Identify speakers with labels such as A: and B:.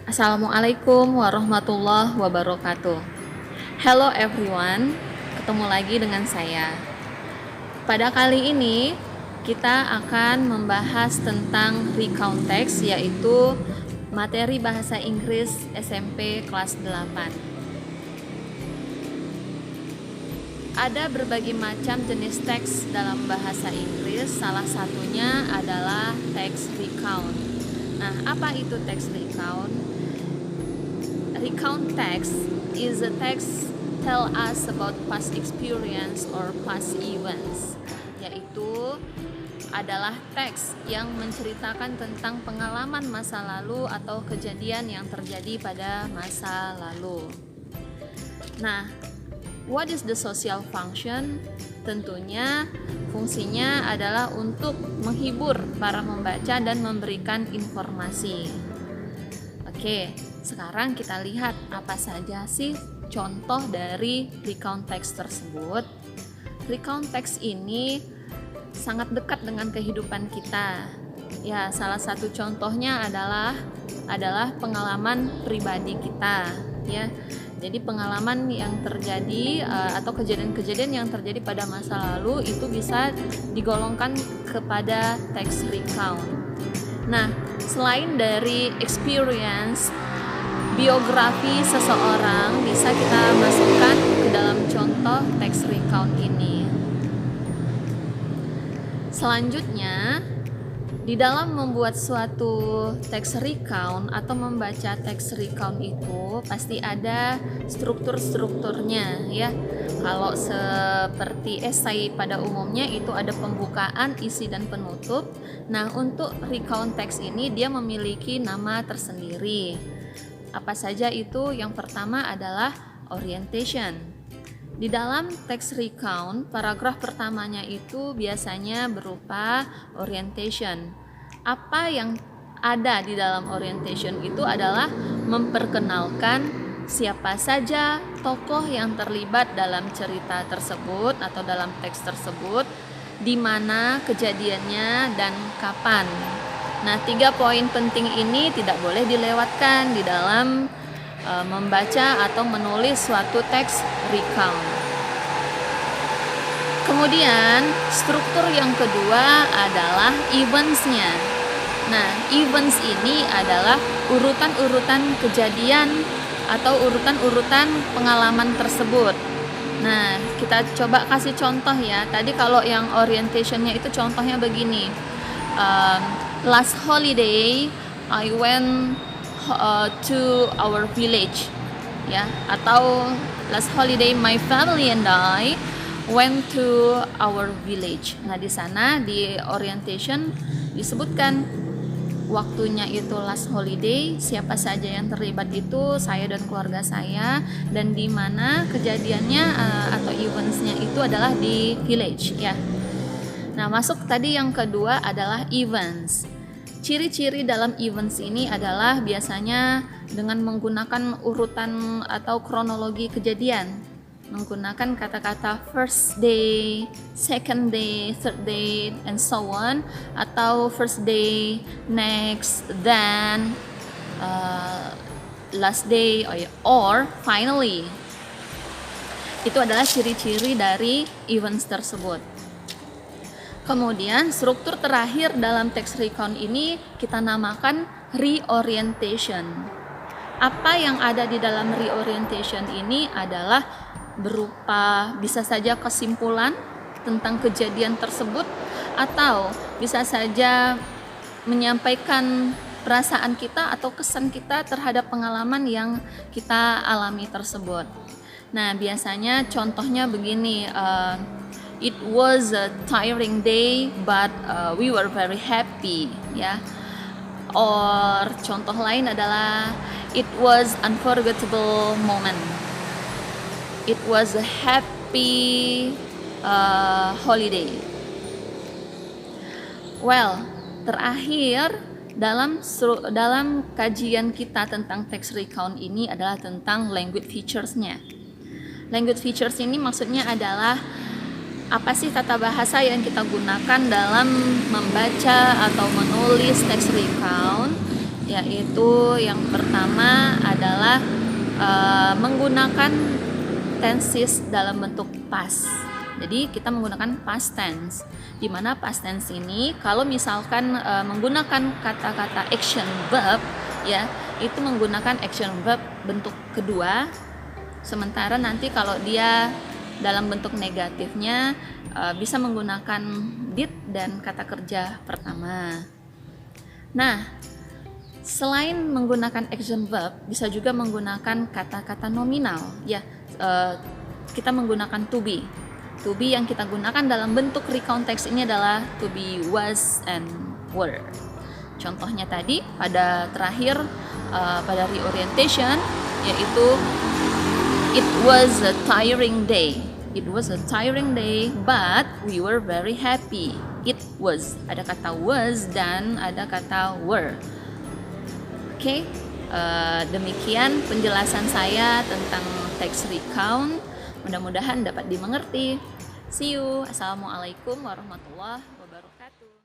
A: Assalamualaikum warahmatullahi wabarakatuh. Hello everyone, ketemu lagi dengan saya. Pada kali ini kita akan membahas tentang recount text, yaitu materi bahasa Inggris SMP kelas 8. Ada berbagai macam jenis teks dalam bahasa Inggris, salah satunya adalah teks recount. Nah, apa itu teks recount? Recount text is a text tell us about past experience or past events, yaitu adalah teks yang menceritakan tentang pengalaman masa lalu atau kejadian yang terjadi pada masa lalu. Nah, what is the social function? Tentunya fungsinya adalah untuk menghibur para membaca dan memberikan informasi. Oke, sekarang kita lihat apa saja sih contoh dari recount text tersebut. Recount text ini sangat dekat dengan kehidupan kita. Ya, salah satu contohnya adalah pengalaman pribadi kita, ya. Jadi pengalaman yang terjadi atau kejadian-kejadian yang terjadi pada masa lalu itu bisa digolongkan kepada teks recount. Nah, selain dari experience, biografi seseorang bisa kita masukkan ke dalam contoh teks recount ini. Selanjutnya, di dalam membuat suatu teks recount atau membaca teks recount itu pasti ada struktur-strukturnya, ya. Kalau seperti esai pada umumnya itu ada pembukaan, isi dan penutup. Nah, untuk recount teks ini dia memiliki nama tersendiri. Apa saja itu? Yang pertama adalah orientation. Di dalam teks recount, paragraf pertamanya itu biasanya berupa orientation. Apa yang ada di dalam orientation itu adalah memperkenalkan siapa saja tokoh yang terlibat dalam cerita tersebut atau dalam teks tersebut, di mana kejadiannya dan kapan. Nah, 3 poin penting ini tidak boleh dilewatkan di dalam membaca atau menulis suatu teks recount. Kemudian struktur yang kedua adalah events-nya. Nah, events ini adalah urutan-urutan kejadian atau urutan-urutan pengalaman tersebut. Nah, kita coba kasih contoh ya. Tadi kalau yang orientation-nya itu contohnya begini. Last holiday I went to our village, ya, atau last holiday my family and I went to our village. Nah, di sana di orientation disebutkan waktunya itu last holiday, siapa saja yang terlibat itu saya dan keluarga saya, dan di mana kejadiannya atau eventsnya itu adalah di village, ya. Nah, masuk tadi yang kedua adalah events. Ciri-ciri dalam events ini adalah biasanya dengan menggunakan urutan atau kronologi kejadian, menggunakan kata-kata first day, second day, third day, and so on, atau first day, next, then, last day, or finally. Itu adalah ciri-ciri dari events tersebut. Kemudian struktur terakhir dalam teks recount ini kita namakan reorientation. Apa yang ada di dalam reorientation ini adalah berupa bisa saja kesimpulan tentang kejadian tersebut, atau bisa saja menyampaikan perasaan kita atau kesan kita terhadap pengalaman yang kita alami tersebut. Nah, biasanya contohnya begini, it was a tiring day, but we were very happy, ya. Or contoh lain adalah it was unforgettable moment. It was a happy holiday. Well, terakhir dalam kajian kita tentang text recount ini adalah tentang language features-nya. Language features ini maksudnya adalah apa sih tata bahasa yang kita gunakan dalam membaca atau menulis teks recount yaitu yang pertama adalah menggunakan tenses dalam bentuk past. Jadi kita menggunakan past tense, di mana past tense ini kalau misalkan menggunakan kata-kata action verb, ya itu menggunakan action verb bentuk kedua. Sementara nanti kalau dia dalam bentuk negatifnya bisa menggunakan did dan kata kerja pertama. Nah, selain menggunakan action verb, bisa juga menggunakan kata-kata nominal. Ya, kita menggunakan to be. To be yang kita gunakan dalam bentuk recount text ini adalah to be, was, and were. Contohnya tadi pada terakhir pada reorientation, yaitu it was a tiring day. It was a tiring day, but we were very happy. It was, ada kata was dan ada kata were. Oke, demikian penjelasan saya tentang text recount. Mudah-mudahan dapat dimengerti. See you. Assalamualaikum warahmatullahi wabarakatuh.